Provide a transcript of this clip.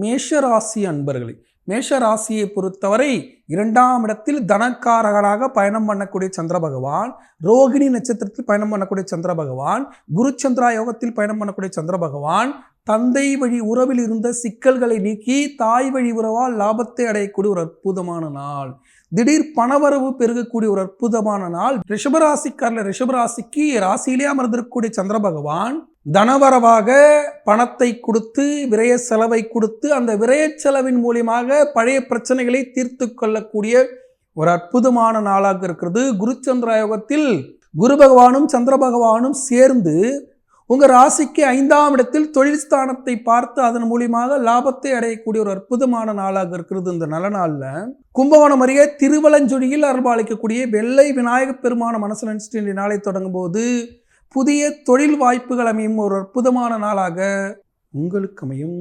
மேஷராசி அன்பர்களே, மேஷராசியை பொறுத்தவரை 2ஆம் இடத்தில் தனக்காரகராக பயணம் பண்ணக்கூடிய சந்திர பகவான், ரோகிணி நட்சத்திரத்தில் பயணம் பண்ணக்கூடிய சந்திர பகவான், குரு சந்திரா யோகத்தில் பயணம் பண்ணக்கூடிய சந்திர பகவான், தந்தை வழி உறவில் இருந்த சிக்கல்களை நீக்கி தாய் வழி உறவால் லாபத்தை அடையக்கூடிய ஒரு அற்புதமான நாள். திடீர் பணவரவு பெருகக்கூடிய ஒரு அற்புதமான நாள். ரிஷபராசிக்கு ராசியிலே அமர்ந்திருக்கக்கூடிய சந்திர பகவான் தனவரவாக பணத்தை கொடுத்து விரய செலவை கொடுத்து அந்த விரய செலவின் மூலியமாக பழைய பிரச்சனைகளை தீர்த்து கொள்ளக்கூடிய ஒரு அற்புதமான நாளாக இருக்கிறது. குரு சந்திர யோகத்தில் குரு பகவானும் சந்திர பகவானும் சேர்ந்து உங்க ராசிக்கு 5ஆம் இடத்தில் தொழில் ஸ்தானத்தை பார்த்து அதன் மூலியமாக லாபத்தை அடையக்கூடிய ஒரு அற்புதமான நாளாக இருக்கிறது. இந்த நல்ல நாள்ல கும்பகோணம் அருகே திருவலஞ்சுழியில் அருள்பாலிக்கக்கூடிய வெள்ளை விநாயக பெருமான மனசு நினைச்சிட்டு இந்த நாளை தொடங்கும் போது புதிய தொழில் வாய்ப்புகள் அமையும் ஒரு அற்புதமான நாளாக உங்களுக்கு அமையும்.